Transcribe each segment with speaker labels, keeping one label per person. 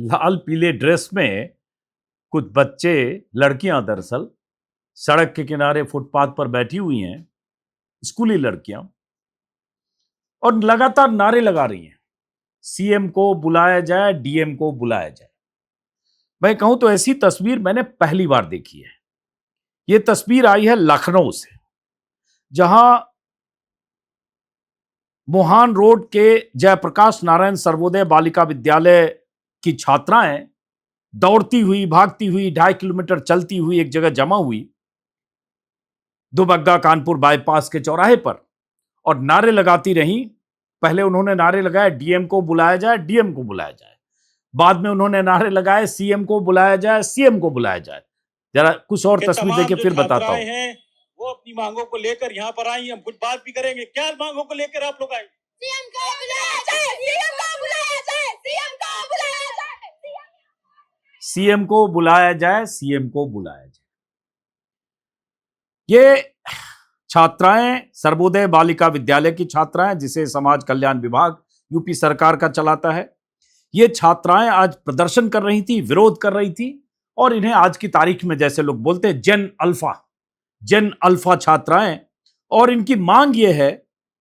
Speaker 1: लाल पीले ड्रेस में कुछ बच्चे, लड़कियां दरअसल, सड़क के किनारे फुटपाथ पर बैठी हुई हैं, स्कूली लड़कियां, और लगातार नारे लगा रही हैं, सीएम को बुलाया जाए, डीएम को बुलाया जाए। मैं कहूं तो ऐसी तस्वीर मैंने पहली बार देखी है। यह तस्वीर आई है लखनऊ से, जहां मोहान रोड के जयप्रकाश नारायण सर्वोदय बालिका विद्यालय की छात्राएं दौड़ती हुई, भागती हुई, 2.5 किलोमीटर चलती हुई एक जगह जमा हुई, दुबग्गा कानपुर बाईपास के चौराहे पर, और नारे लगाती रहीं। पहले उन्होंने नारे लगाए डीएम को बुलाया जाए, डीएम को बुलाया जाए। बाद में उन्होंने नारे लगाए सीएम को बुलाया जाए, सीएम को बुलाया जाए। जरा कुछ और तस्वीर देखिए, फिर बताता हूं।
Speaker 2: वो अपनी मांगों को लेकर यहाँ पर आई, हम कुछ बात भी करेंगे। क्या मांगों को लेकर आप लोग आए?
Speaker 3: सीएम को बुलाया जाए, सीएम को बुलाया जाए, सीएम को बुलाया जाए,
Speaker 1: सीएम को बुलाया जाए, सीएम को बुलाया जाए। ये छात्राएं सर्वोदय बालिका विद्यालय की छात्राएं, जिसे समाज कल्याण विभाग यूपी सरकार का चलाता है। ये छात्राएं आज प्रदर्शन कर रही थी, विरोध कर रही थी, और इन्हें आज की तारीख में जैसे लोग बोलते हैं जेन अल्फा छात्राएं। और इनकी मांग यह है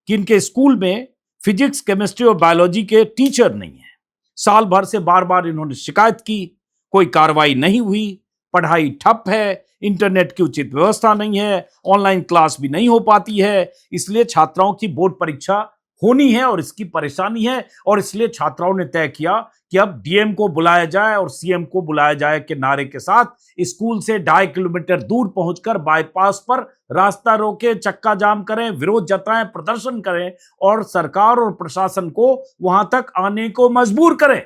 Speaker 1: कि इनके स्कूल में फिजिक्स, केमिस्ट्री और बायोलॉजी के टीचर नहीं है। साल भर से बार बार इन्होंने शिकायत की, कोई कार्रवाई नहीं हुई, पढ़ाई ठप है, इंटरनेट की उचित व्यवस्था नहीं है, ऑनलाइन क्लास भी नहीं हो पाती है, इसलिए छात्राओं की बोर्ड परीक्षा होनी है और इसकी परेशानी है। और इसलिए छात्राओं ने तय किया कि अब डीएम को बुलाया जाए और सीएम को बुलाया जाए के नारे के साथ स्कूल से 2.5 किलोमीटर दूर पहुंचकर बाईपास पर रास्ता रोके, चक्का जाम करें, विरोध जताएं, प्रदर्शन करें और सरकार और प्रशासन को वहां तक आने को मजबूर करें।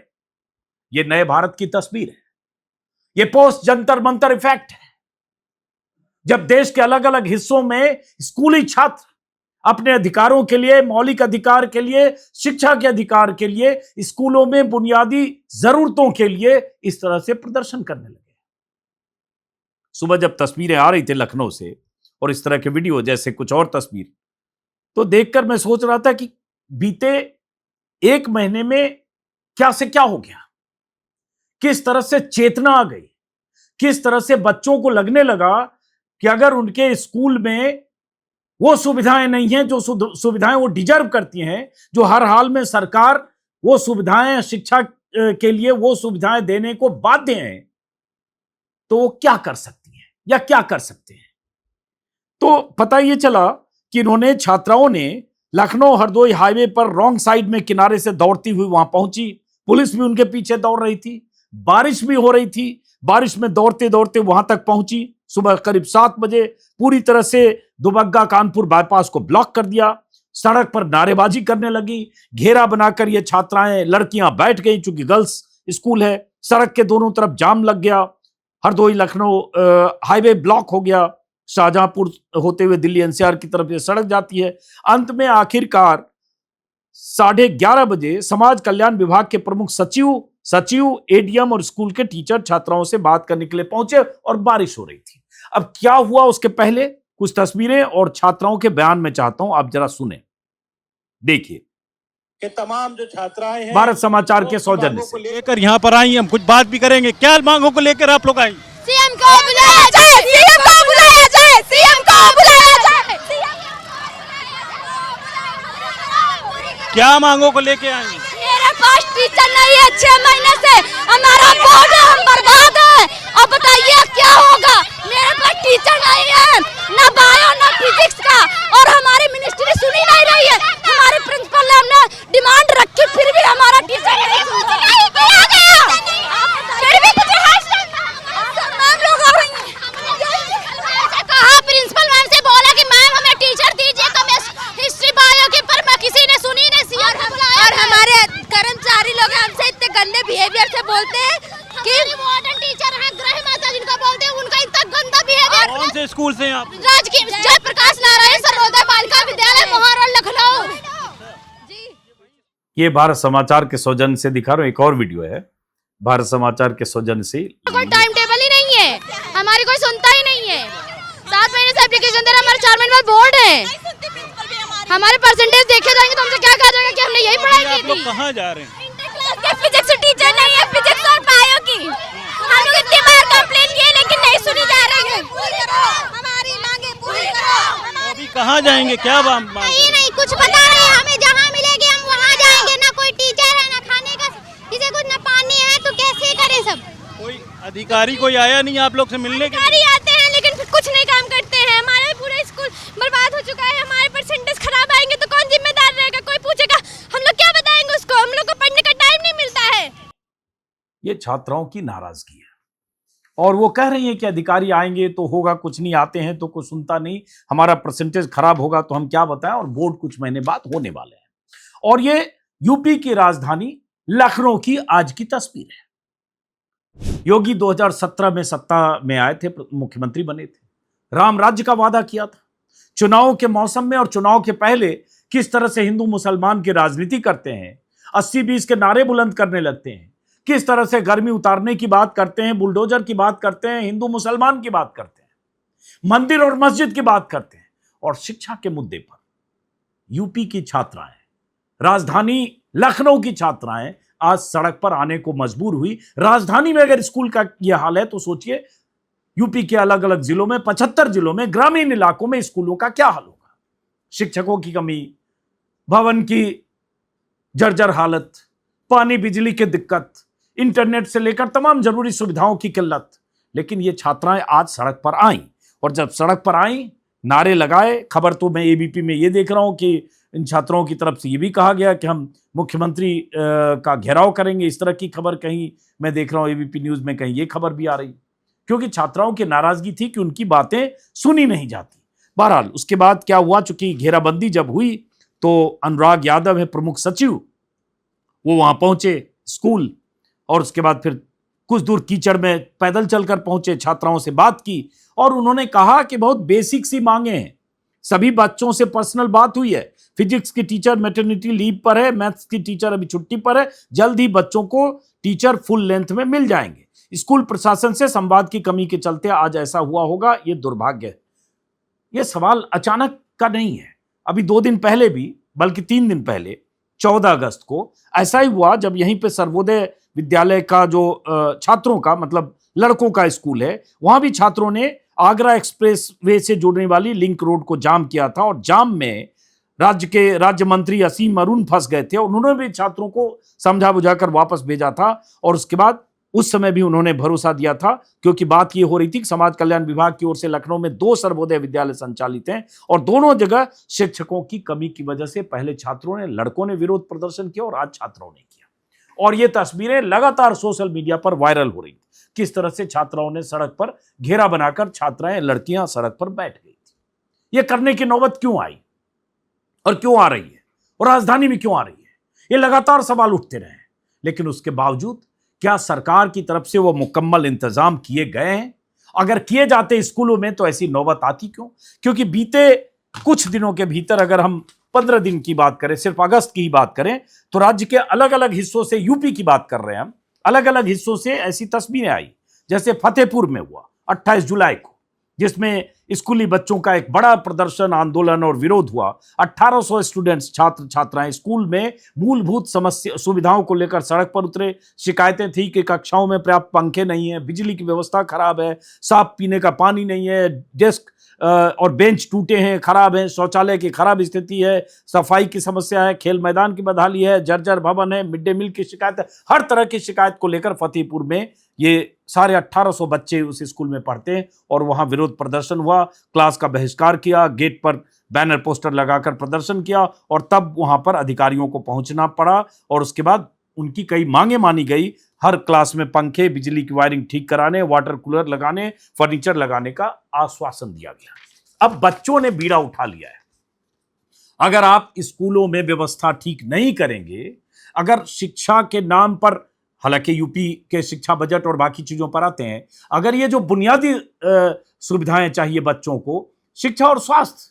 Speaker 1: यह नए भारत की तस्वीर है। यह पोस्ट जंतर मंतर इफेक्ट है। जब देश के अलग अलग हिस्सों में स्कूली छात्र अपने अधिकारों के लिए, मौलिक अधिकार के लिए, शिक्षा के अधिकार के लिए, स्कूलों में बुनियादी जरूरतों के लिए इस तरह से प्रदर्शन करने लगे। सुबह जब तस्वीरें आ रही थी लखनऊ से और इस तरह के वीडियो जैसे कुछ और तस्वीर, तो देखकर मैं सोच रहा था कि बीते 1 महीने में क्या से क्या हो गया, किस तरह से चेतना आ गई, किस तरह से बच्चों को लगने लगा कि अगर उनके स्कूल में वो सुविधाएं नहीं हैं जो सुविधाएं वो डिजर्व करती हैं, जो हर हाल में सरकार वो सुविधाएं, शिक्षा के लिए वो सुविधाएं देने को बाध्य हैं, तो वो क्या कर सकती हैं या क्या कर सकते हैं। तो पता ये चला कि इन्होंने, छात्राओं ने लखनऊ हरदोई हाईवे पर रॉन्ग साइड में किनारे से दौड़ती हुई वहां पहुंची। पुलिस भी उनके पीछे दौड़ रही थी, बारिश भी हो रही थी। बारिश में दौड़ते दौड़ते वहां तक पहुंची। सुबह करीब 7 बजे पूरी तरह से दुबग्गा कानपुर बाईपास को ब्लॉक कर दिया। सड़क पर नारेबाजी करने लगी। घेरा बनाकर ये छात्राएं, लड़कियां बैठ गई, चूंकि गर्ल्स स्कूल है। सड़क के दोनों तरफ जाम लग गया। हरदोई लखनऊ हाईवे ब्लॉक हो गया। शाहजहांपुर होते हुए दिल्ली एनसीआर की तरफ ये सड़क जाती है। अंत में आखिरकार 11:30 बजे समाज कल्याण विभाग के प्रमुख सचिव, एडीएम और स्कूल के टीचर छात्राओं से बात करने के लिए पहुंचे और बारिश हो रही थी। अब क्या हुआ उसके पहले कुछ तस्वीरें और छात्राओं के बयान में चाहता हूं आप जरा सुने, देखिए।
Speaker 2: कि तमाम जो छात्राएं हैं
Speaker 1: भारत समाचार के सौजन्य से
Speaker 2: लेकर यहाँ पर आई, हम कुछ बात भी करेंगे। क्या मांगों को लेकर आप लोग आई?
Speaker 3: सीएम को बुलाया जाए, सीएम को बुलाया जाए, सीएम को बुलाया जाए।
Speaker 2: क्या मांगों को लेके आई?
Speaker 3: मेरे पास टीचर नहीं है 6 महीने से, हमारा बोर्ड है, हम बर्बाद है। अब बताइए क्या होगा? मेरे पास टीचर नहीं है, ना बायो ना फिजिक्स का, और हमारी मिनिस्ट्री सुनी नहीं रही है। हमारे प्रिंसिपल ने हमने डिमांड रखी, फिर भी हमारा टीचर नहीं सुना। फिर भी कुछ कहा, प्रिंसिपल मैम से बोला कि मैम हमें टीचर दीजिए, तो मैं हिस्ट्री बायो की, पर किसी ने सुनी नहीं। और हमारे कर्मचारी लोग हमसे इतने गंदे बिहेवियर से बोलते हैं कि मॉडर्न टीचर हैं, ग्रह माता जिनको बोलते हैं, उनका इतना गंदा बिहेवियर।
Speaker 2: कौन से स्कूल से आप?
Speaker 3: राजकीय जयप्रकाश नारायण सर्वोदय बालिका विद्यालय मोहान रोड लखनऊ जी।
Speaker 1: ये भारत समाचार के सौजन्य से दिखा रहा हूं, एक और वीडियो है भारत समाचार के सौजन्य से।
Speaker 3: कोई टाइम टेबल ही नहीं है, हमारी कोई सुनता ही नहीं है। 7 महीने से एप्लीकेशन दे रहे, हमारे 4 महीने बाद बोर्ड है। हमारे परसेंटेज देखे जाएंगे तो हमसे क्या कहा जाएगा कि हमने यही पढ़ाई की थी।
Speaker 2: आप लोग कहाँ जा रहे हैं?
Speaker 3: फिजिक्स टीचर नहीं है, फिजिक्स और हम लोग इतनी बार कंप्लेन किए लेकिन नहीं सुनी जा रही है। हमारी मांगे पूरी करो।
Speaker 2: अभी कहाँ जाएंगे, क्या मांग
Speaker 3: नहीं कुछ पता नहीं, हमें जहाँ मिलेगी हम वहाँ जाएंगे। ना कोई टीचर है, ना खाने का किसी कुछ, ना पानी है, तो कैसे करें सब।
Speaker 2: कोई अधिकारी कोई आया नहीं आप लोग से मिलने के लिए?
Speaker 3: अधिकारी आते हैं लेकिन फिर कुछ नहीं काम करते हैं। हमारा पूरा स्कूल बर्बाद हो चुका है, हमारे परसेंटेज खराब आएंगे तो कौन जिम्मेदार रहेगा? कोई पूछेगा, हम लोग क्या बताएंगे उसको? हम लोग को पढ़ने का टाइम नहीं मिलता है।
Speaker 1: ये छात्राओं की नाराजगी है और वो कह रही हैं कि अधिकारी आएंगे तो होगा, कुछ नहीं आते हैं तो कुछ सुनता नहीं, हमारा परसेंटेज खराब होगा तो हम क्या बताएं, और बोर्ड कुछ महीने बाद होने वाले हैं। और ये यूपी की राजधानी लखनऊ की आज की तस्वीर है। योगी 2017 में सत्ता में आए थे, मुख्यमंत्री बने थे, राम राज्य का वादा किया था। चुनाव के मौसम में और चुनाव के पहले किस तरह से हिंदू मुसलमान की राजनीति करते हैं, 80-20 के नारे बुलंद करने लगते हैं, किस तरह से गर्मी उतारने की बात करते हैं, बुलडोजर की बात करते हैं, हिंदू मुसलमान की बात करते हैं, मंदिर और मस्जिद की बात करते हैं, और शिक्षा के मुद्दे पर यूपी की छात्राएं, राजधानी लखनऊ की छात्राएं आज सड़क पर आने को मजबूर हुई। राजधानी में अगर स्कूल का यह हाल है तो सोचिए यूपी के अलग अलग जिलों में, 75 जिलों में, ग्रामीण इलाकों में स्कूलों का क्या हाल होगा। शिक्षकों की कमी, भवन की जर्जर हालत, पानी बिजली की दिक्कत, इंटरनेट से लेकर तमाम जरूरी सुविधाओं की किल्लत। लेकिन ये छात्राएं आज सड़क पर आईं, और जब सड़क पर आईं, नारे लगाए। खबर तो मैं एबीपी में ये देख रहा हूं कि इन छात्राओं की तरफ से ये भी कहा गया कि हम मुख्यमंत्री का घेराव करेंगे। इस तरह की खबर कहीं मैं देख रहा हूं एबीपी न्यूज में, कहीं ये खबर भी आ रही, क्योंकि छात्राओं की नाराजगी थी कि उनकी बातें सुनी नहीं जाती। बहरहाल उसके बाद क्या हुआ, चूंकि घेराबंदी जब हुई तो अनुराग यादव है प्रमुख सचिव, वो वहां पहुंचे स्कूल, और उसके बाद फिर कुछ दूर कीचड़ में पैदल चलकर पहुंचे, छात्राओं से बात की और उन्होंने कहा कि बहुत बेसिक सी मांगे हैं। सभी बच्चों से पर्सनल बात हुई है। फिजिक्स की टीचर मैटरनिटी लीव पर है, मैथ्स की टीचर अभी छुट्टी पर है, जल्द ही बच्चों को टीचर फुल लेंथ में मिल जाएंगे। स्कूल प्रशासन से संवाद की कमी के चलते आज ऐसा हुआ होगा, ये दुर्भाग्य है। ये सवाल अचानक का नहीं है। अभी 2 दिन पहले भी, बल्कि 3 दिन पहले 14 अगस्त को ऐसा ही हुआ, जब यहीं पे सर्वोदय विद्यालय का जो छात्रों का, मतलब लड़कों का स्कूल है, वहां भी छात्रों ने आगरा एक्सप्रेस वे से जुड़ने वाली लिंक रोड को जाम किया था, और जाम में राज्य मंत्री असीम अरुण फंस गए थे। उन्होंने भी छात्रों को समझा बुझाकर वापस भेजा था, और उसके बाद उस समय भी उन्होंने भरोसा दिया था, क्योंकि बात यह हो रही थी कि समाज कल्याण विभाग की ओर से लखनऊ में 2 सर्वोदय विद्यालय संचालित हैं, और दोनों जगह शिक्षकों की कमी की वजह से पहले छात्रों ने, लड़कों ने विरोध प्रदर्शन किया और आज छात्राओं ने किया। और ये तस्वीरें लगातार सोशल मीडिया पर वायरल हो रही थी, किस तरह से छात्राओं ने सड़क पर घेरा बनाकर, छात्राएं, लड़कियां सड़क पर बैठ गई थी। ये करने की नौबत क्यों आई और क्यों आ रही है, और राजधानी में क्यों आ रही है, ये लगातार सवाल उठते रहे। लेकिन उसके बावजूद क्या सरकार की तरफ से वो मुकम्मल इंतजाम किए गए हैं? अगर किए जाते स्कूलों में तो ऐसी नौबत आती क्यों? क्योंकि बीते कुछ दिनों के भीतर, अगर हम 15 दिन की बात करें, सिर्फ अगस्त की ही बात करें, तो राज्य के अलग अलग हिस्सों से, यूपी की बात कर रहे हैं हम, अलग अलग हिस्सों से ऐसी तस्वीरें आई। जैसे फतेहपुर में हुआ 28 जुलाई को, जिसमें स्कूली बच्चों का एक बड़ा प्रदर्शन, आंदोलन और विरोध हुआ। 1800 स्टूडेंट्स, छात्र छात्राएं स्कूल में मूलभूत समस्या सुविधाओं को लेकर सड़क पर उतरे। शिकायतें थी कि कक्षाओं में पर्याप्त पंखे नहीं है, बिजली की व्यवस्था खराब है, साफ पीने का पानी नहीं है, डेस्क और बेंच टूटे हैं, खराब हैं, शौचालय की खराब स्थिति है, सफाई की समस्या है, खेल मैदान की बदहाली है, जर्जर भवन है, मिड डे मील की शिकायत है। हर तरह की शिकायत को लेकर फतेहपुर में ये सारे 1800 बच्चे उस स्कूल में पढ़ते हैं, और वहां विरोध प्रदर्शन हुआ, क्लास का बहिष्कार किया, गेट पर बैनर पोस्टर लगाकर प्रदर्शन किया, और तब वहां पर अधिकारियों को पहुंचना पड़ा, और उसके बाद उनकी कई मांगे मानी गई। हर क्लास में पंखे, बिजली की वायरिंग ठीक कराने, वाटर कूलर लगाने, फर्नीचर लगाने का आश्वासन दिया गया। अब बच्चों ने बीड़ा उठा लिया है। अगर आप स्कूलों में व्यवस्था ठीक नहीं करेंगे, अगर शिक्षा के नाम पर, हालांकि यूपी के शिक्षा बजट और बाकी चीजों पर आते हैं, अगर ये जो बुनियादी सुविधाएं चाहिए बच्चों को, शिक्षा और स्वास्थ्य,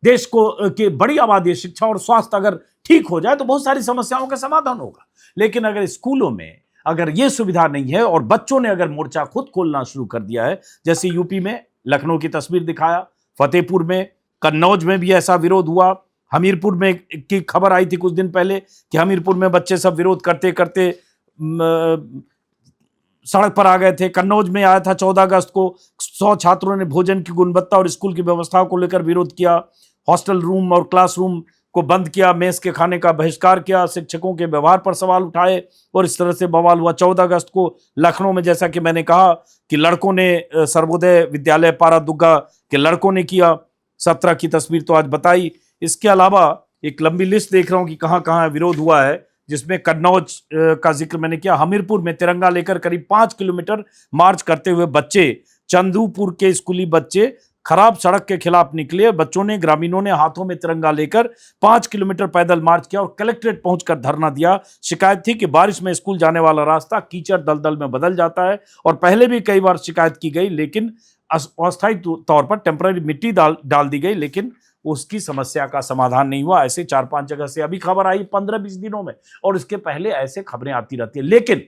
Speaker 1: देश को की बड़ी आबादी, शिक्षा और स्वास्थ्य अगर ठीक हो जाए तो बहुत सारी समस्याओं का समाधान होगा। लेकिन अगर स्कूलों में अगर ये सुविधा नहीं है, और बच्चों ने अगर मोर्चा खुद खोलना शुरू कर दिया है, जैसे यूपी में लखनऊ की तस्वीर दिखाया, फतेहपुर में, कन्नौज में भी ऐसा विरोध हुआ, हमीरपुर में की खबर आई थी कुछ दिन पहले कि हमीरपुर में बच्चे सब विरोध करते करते सड़क पर आ गए थे। कन्नौज में आया था 14 अगस्त को, 100 छात्रों ने भोजन की गुणवत्ता और स्कूल की व्यवस्थाओं को लेकर विरोध किया। हॉस्टल रूम और क्लासरूम को बंद किया, मेस के खाने का बहिष्कार किया, शिक्षकों के व्यवहार पर सवाल उठाए और इस तरह से बवाल हुआ। 14 अगस्त को लखनऊ में, जैसा कि मैंने कहा कि लड़कों ने, सर्वोदय विद्यालय पारादुग्गा के लड़कों ने किया। 17 की तस्वीर तो आज बताई। इसके अलावा एक लंबी लिस्ट देख रहा हूं कि कहां कहां विरोध हुआ है, जिसमें कन्नौज का जिक्र मैंने किया। हमीरपुर में तिरंगा लेकर करीब 5 किलोमीटर मार्च करते हुए बच्चे, चंदूपुर के स्कूली बच्चे खराब सड़क के खिलाफ निकले। बच्चों ने, ग्रामीणों ने हाथों में तिरंगा लेकर 5 किलोमीटर पैदल मार्च किया और कलेक्ट्रेट पहुंचकर धरना दिया। शिकायत थी कि बारिश में स्कूल जाने वाला रास्ता कीचड़ दलदल में बदल जाता है और पहले भी कई बार शिकायत की गई, लेकिन अस्थायी तौर पर टेम्पररी मिट्टी डाल दी गई, लेकिन उसकी समस्या का समाधान नहीं हुआ। ऐसे 4-5 जगह से अभी खबर आई 15-20 दिनों में, और इसके पहले ऐसे खबरें आती रहती है। लेकिन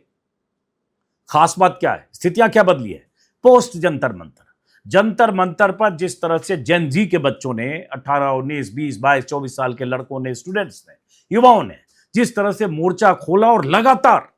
Speaker 1: खास बात क्या है, स्थितियां क्या बदली है? पोस्ट जंतर मंतर पर जिस तरह से जेन जी के बच्चों ने, 18, 19, 20, 22, 24 साल के लड़कों ने, स्टूडेंट्स ने, युवाओं ने जिस तरह से मोर्चा खोला और लगातार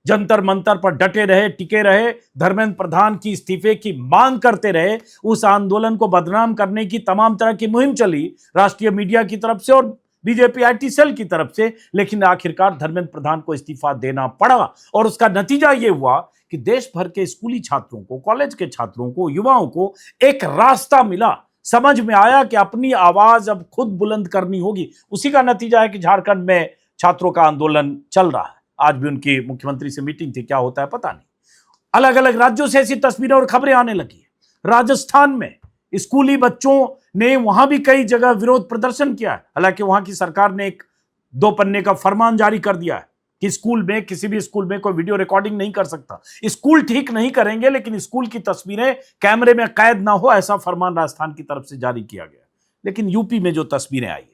Speaker 1: जंतर मंतर पर डटे रहे, टिके रहे, धर्मेंद्र प्रधान की इस्तीफे की मांग करते रहे, उस आंदोलन को बदनाम करने की तमाम तरह की मुहिम चली राष्ट्रीय मीडिया की तरफ से और बीजेपी IT सेल की तरफ से, लेकिन आखिरकार धर्मेंद्र प्रधान को इस्तीफा देना पड़ा। और उसका नतीजा यह हुआ कि देश भर के स्कूली छात्रों को, कॉलेज के छात्रों को, युवाओं को एक रास्ता मिला। समझ में आया कि अपनी आवाज अब खुद बुलंद करनी होगी। उसी का नतीजा है कि झारखंड में छात्रों का आंदोलन चल रहा है। आज भी उनकी मुख्यमंत्री से मीटिंग थी, क्या होता है पता नहीं। अलग अलग राज्यों से ऐसी तस्वीरें और खबरें आने लगी है। राजस्थान में स्कूली बच्चों ने वहां भी कई जगह विरोध प्रदर्शन किया है। हालांकि वहां की सरकार ने एक 2 पन्ने का फरमान जारी कर दिया है कि स्कूल में, किसी भी स्कूल में कोई वीडियो रिकॉर्डिंग नहीं कर सकता। स्कूल ठीक नहीं करेंगे, लेकिन स्कूल की तस्वीरें कैमरे में कैद ना हो, ऐसा फरमान राजस्थान की तरफ से जारी किया गया। लेकिन यूपी में जो तस्वीरें आई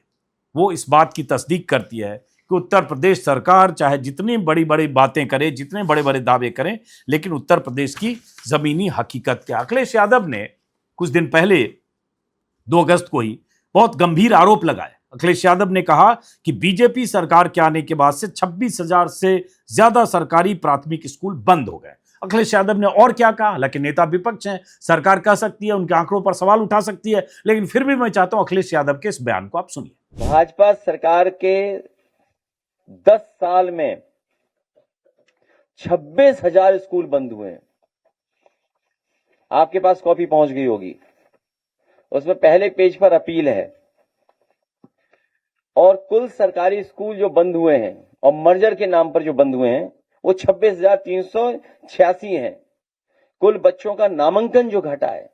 Speaker 1: वो इस बात की तस्दीक करती है कि उत्तर प्रदेश सरकार चाहे जितनी बड़ी बड़ी बातें करे, जितने बड़े बड़े दावे करें, लेकिन उत्तर प्रदेश की जमीनी हकीकत क्या। अखिलेश यादव ने कुछ दिन पहले 2 अगस्त को ही बहुत गंभीर आरोप लगाए। अखिलेश यादव ने कहा कि बीजेपी सरकार के आने के बाद से 26,000 से ज्यादा सरकारी प्राथमिक स्कूल बंद हो गए। अखिलेश यादव ने और क्या कहा? हालांकि नेता विपक्ष हैं, सरकार कह सकती है, उनके आंकड़ों पर सवाल उठा सकती है, लेकिन फिर भी मैं चाहता हूं अखिलेश यादव के इस बयान को आप सुनिए।
Speaker 4: भाजपा सरकार के 10 साल में 26,000 स्कूल बंद हुए हैं। आपके पास कॉपी पहुंच गई होगी, उसमें पहले पेज पर अपील है। और कुल सरकारी स्कूल जो बंद हुए हैं और मर्जर के नाम पर जो बंद हुए हैं वो 26,386 हैं। कुल बच्चों का नामांकन जो घटा है,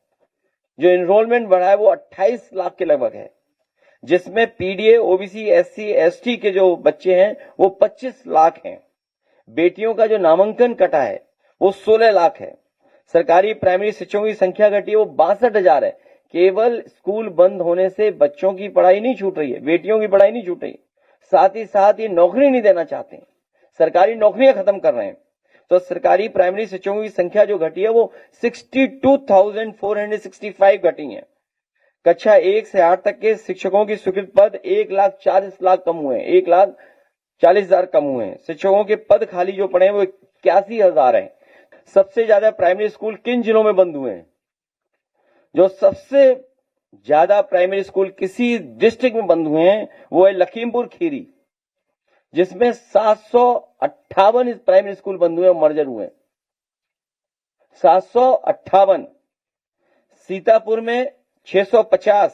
Speaker 4: जो एनरोलमेंट बढ़ा है, वो 28 लाख के लगभग है, जिसमें पीडीए, ओबीसी, एससी, एसटी के जो बच्चे हैं वो 25 लाख हैं। बेटियों का जो नामांकन कटा है वो 16 लाख है। सरकारी प्राइमरी शिक्षकों की संख्या घटी है, वो 62,000 है। केवल स्कूल बंद होने से बच्चों की पढ़ाई नहीं छूट रही है, बेटियों की पढ़ाई नहीं छूट रही, साथ ही साथ ये नौकरी नहीं देना चाहते, सरकारी नौकरियां खत्म कर रहे हैं। तो सरकारी प्राइमरी शिक्षकों की संख्या जो घटी है वो 62,465 घटी है। कक्षा 1 से 8 तक के शिक्षकों की स्वीकृत पद 1,40,00,000 कम हुए हैं, 1,40,000 कम हुए हैं। शिक्षकों के पद खाली जो पड़े हैं वो 81,000 हैं। सबसे ज्यादा प्राइमरी स्कूल किन जिलों में बंद हुए हैं? जो सबसे ज्यादा प्राइमरी स्कूल किसी डिस्ट्रिक्ट में बंद हुए हैं वो है लखीमपुर खीरी, जिसमें 758 प्राइमरी स्कूल बंद हुए और मर्जर हुए, 758। सीतापुर में 650,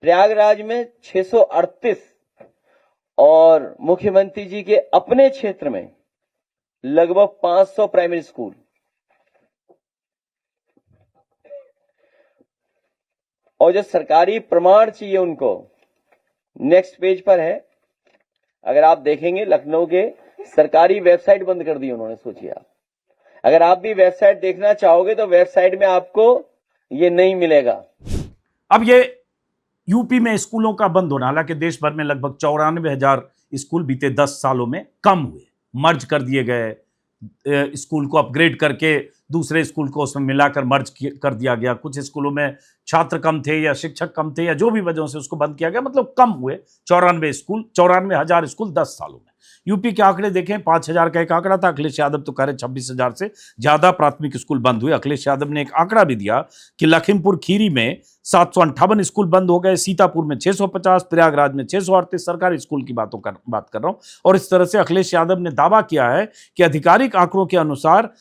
Speaker 4: प्रयागराज में 638 और मुख्यमंत्री जी के अपने क्षेत्र में लगभग 500 प्राइमरी स्कूल। और जो सरकारी प्रमाण चाहिए उनको नेक्स्ट पेज पर है। अगर आप देखेंगे, लखनऊ के सरकारी वेबसाइट बंद कर दी उन्होंने। सोचिए आप, अगर आप भी वेबसाइट देखना चाहोगे तो वेबसाइट में आपको ये नहीं मिलेगा।
Speaker 1: अब ये यूपी में स्कूलों का बंद होना, हालांकि देश भर में लगभग 94,000 स्कूल बीते 10 सालों में कम हुए, मर्ज कर दिए गए, स्कूल को अपग्रेड करके दूसरे स्कूल को उसमें मिलाकर मर्ज कर दिया गया। कुछ स्कूलों में छात्र कम थे या शिक्षक कम थे या जो भी वजहों से उसको बंद किया गया, मतलब कम हुए 94,000 स्कूल 10 सालों में। यूपी के आंकड़े देखें, 5,000 का एक आंकड़ा था, अखिलेश यादव तो कह रहे 26,000 से ज्यादा प्राथमिक स्कूल बंद हुए। अखिलेश यादव ने एक आंकड़ा भी दिया कि लखीमपुर खीरी में 758 स्कूल बंद हो गए, सीतापुर में 650, प्रयागराज में 638, सरकारी स्कूल की बात कर रहा हूं। और इस तरह से अखिलेश यादव ने दावा किया है कि आधिकारिक आंकड़ों के अनुसार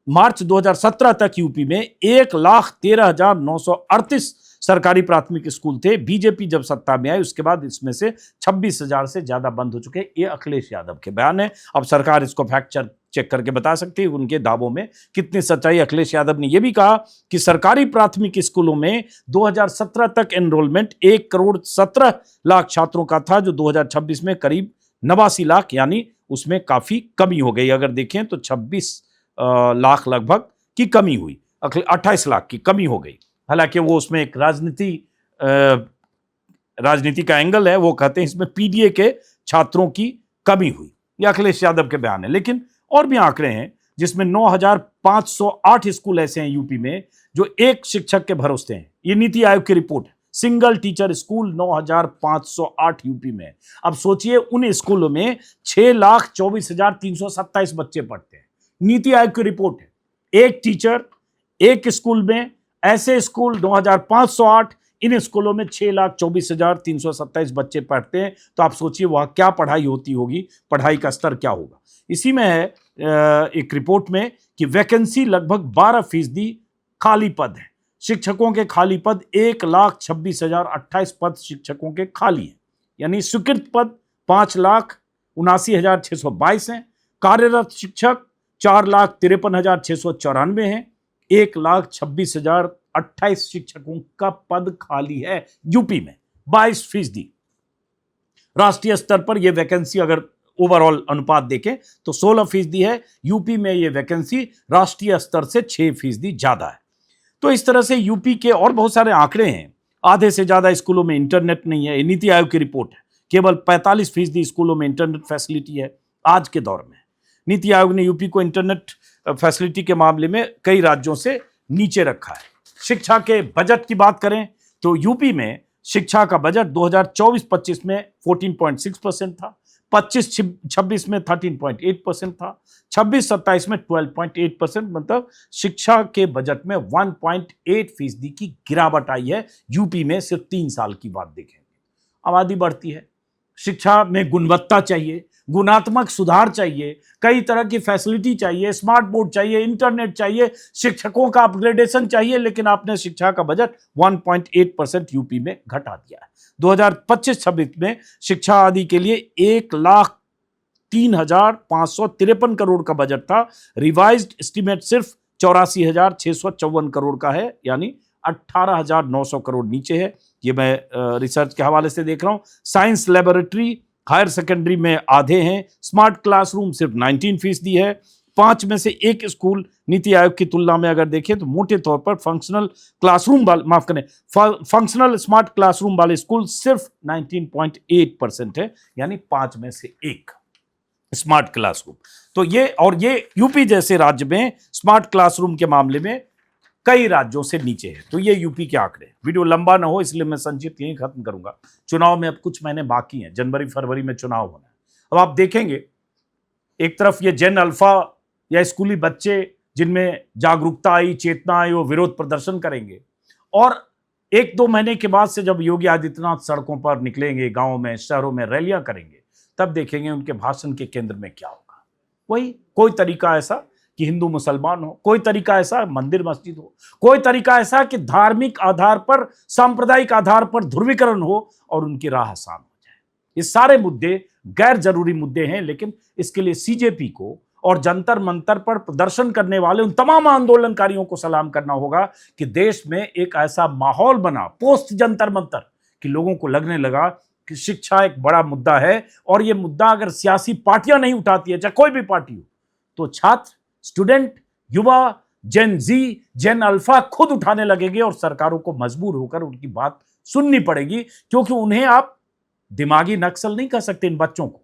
Speaker 1: मार्च 2017 तक यूपी में 1,13,938 सरकारी प्राथमिक स्कूल थे। बीजेपी जब सत्ता में आई उसके बाद इसमें से 26,000 से ज्यादा बंद हो चुके। ये अखिलेश यादव के बयान है। अब सरकार इसको फैक्ट चेक करके बता सकती है उनके दावों में कितनी सच्चाई। अखिलेश यादव ने यह भी कहा कि सरकारी प्राथमिक स्कूलों में 2017 तक एनरोलमेंट 1,17,00,000 छात्रों का था, जो 2026 में करीब 89 लाख, यानी उसमें काफी कमी हो गई। अगर देखें तो 26 लाख लगभग की कमी हुई, 28 लाख की कमी हो गई। हालांकि वो उसमें एक राजनीति का एंगल है, वो कहते हैं इसमें पीडीए के छात्रों की कमी हुई। ये अखिलेश यादव के बयान है। लेकिन और भी आंकड़े हैं जिसमें 9,508 स्कूल ऐसे हैं यूपी में जो एक शिक्षक के भरोसे हैं। ये नीति आयोग की रिपोर्ट है। सिंगल टीचर स्कूल 9,508 यूपी में। अब सोचिए उन स्कूलों में 6,24,327 बच्चे पढ़ते हैं। नीति आयोग की रिपोर्ट है। एक टीचर एक स्कूल में, ऐसे स्कूल 9,508, इन स्कूलों में 6,24,327 बच्चे पढ़ते हैं। तो आप सोचिए वहां क्या पढ़ाई होती होगी, पढ़ाई का स्तर क्या होगा। इसी में है एक रिपोर्ट में कि वैकेंसी लगभग 12% खाली पद है। शिक्षकों के खाली पद 1,26,028 पद शिक्षकों के खाली हैं, यानी स्वीकृत पद 5,79,622 हैं। कार्यरत शिक्षक 4,53,694 हैं। 1,26,028 शिक्षकों का पद खाली है यूपी में, 22%। राष्ट्रीय स्तर पर यह वैकेंसी अगर ओवरऑल अनुपात देखें तो 16% है। यूपी में यह वैकेंसी राष्ट्रीय स्तर से 6% ज्यादा है। तो इस तरह से यूपी के और बहुत सारे आंकड़े हैं। आधे से ज्यादा स्कूलों में इंटरनेट नहीं है, नीति आयोग की रिपोर्ट है। केवल 45% स्कूलों में इंटरनेट फैसिलिटी है आज के दौर में। नीति आयोग ने यूपी को इंटरनेट फैसिलिटी के मामले में कई राज्यों से नीचे रखा है। शिक्षा के बजट की बात करें तो यूपी में शिक्षा का बजट 2024-25 में 14.6% था, 25-26 में 13.8% था, 26-27 में 12.8%, मतलब शिक्षा के बजट में 1.8% की गिरावट आई है यूपी में सिर्फ 3 साल की बात देखें। आबादी बढ़ती है, शिक्षा में गुणवत्ता चाहिए, गुणात्मक सुधार चाहिए, कई तरह की फैसिलिटी चाहिए, स्मार्ट बोर्ड चाहिए, इंटरनेट चाहिए, शिक्षकों का अपग्रेडेशन चाहिए, लेकिन आपने शिक्षा का बजट 1.8% यूपी में घटा दिया है। 2025-26 में शिक्षा आदि के लिए 1,03,553 करोड़ का बजट था। रिवाइज्ड एस्टीमेट सिर्फ 84,654 करोड़ का है, यानी 18,900 करोड़ नीचे है। ये मैं रिसर्च के हवाले से देख रहा हूं। साइंस लैबोरेटरी हायर सेकेंडरी में आधे हैं। स्मार्ट क्लासरूम सिर्फ 19% है। 5 में से 1 स्कूल नीति आयोग की तुलना में अगर देखें तो मोटे तौर पर फंक्शनल स्मार्ट क्लासरूम वाले स्कूल सिर्फ 19.8% है, यानी 5 में से 1 स्मार्ट क्लासरूम। तो ये यूपी जैसे राज्य में स्मार्ट क्लासरूम के मामले में कई राज्यों से नीचे है। तो ये यूपी के आंकड़े। वीडियो लंबा ना हो इसलिए मैं संक्षिप्त यहीं खत्म करूंगा। चुनाव में अब कुछ महीने बाकी हैं, जनवरी फरवरी में चुनाव होना है। अब आप देखेंगे एक तरफ ये जेन अल्फा या स्कूली बच्चे जिनमें जागरूकता आई, चेतना आई, वो विरोध प्रदर्शन करेंगे, और 1-2 महीने के बाद से जब योगी आदित्यनाथ सड़कों पर निकलेंगे, गाँव में शहरों में रैलियां करेंगे, तब देखेंगे उनके भाषण के केंद्र में क्या होगा। वही कोई तरीका ऐसा कि हिंदू मुसलमान हो, कोई तरीका ऐसा मंदिर मस्जिद हो, कोई तरीका ऐसा कि धार्मिक आधार पर, सांप्रदायिक आधार पर ध्रुवीकरण हो और उनकी राह आसान हो जाए। ये सारे मुद्दे गैर जरूरी मुद्दे हैं, लेकिन इसके लिए सीजेपी को और जंतर मंतर पर प्रदर्शन करने वाले उन तमाम आंदोलनकारियों को सलाम करना होगा कि देश में एक ऐसा माहौल बना पोस्ट जंतर मंतर कि लोगों को लगने लगा कि शिक्षा एक बड़ा मुद्दा है, और ये मुद्दा अगर सियासी पार्टियां नहीं उठाती है, चाहे कोई भी पार्टी हो, तो छात्र, स्टूडेंट, युवा, जेन जी, जेन अल्फा खुद उठाने लगेंगे और सरकारों को मजबूर होकर उनकी बात सुननी पड़ेगी, क्योंकि उन्हें आप दिमागी नक्सल नहीं कर सकते। इन बच्चों को,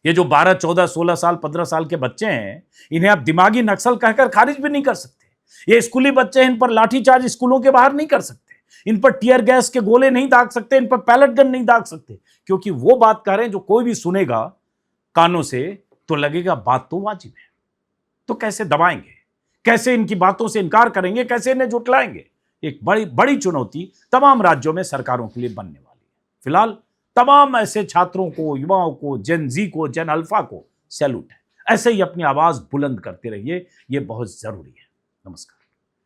Speaker 1: ये जो 12, 14, 16 साल, 15 साल के बच्चे हैं, इन्हें आप दिमागी नक्सल कहकर खारिज भी नहीं कर सकते। ये स्कूली बच्चे हैं, इन पर लाठीचार्ज स्कूलों के बाहर नहीं कर सकते, इन पर टीयर गैस के गोले नहीं दाग सकते, इन पर पैलेट गन नहीं दाग सकते, क्योंकि वो बात कह रहे हैं जो कोई भी सुनेगा कानों से तो लगेगा बात तो वाजिब है, तो कैसे दबाएंगे, कैसे इनकी बातों से इनकार करेंगे, कैसे इन्हें झुठलाएंगे। एक बड़ी बड़ी चुनौती तमाम राज्यों में सरकारों के लिए बनने वाली है। फिलहाल तमाम ऐसे छात्रों को, युवाओं को, जेन जी को, जेन अल्फा को सैल्यूट है। ऐसे ही अपनी आवाज बुलंद करते रहिए, ये बहुत जरूरी है। नमस्कार।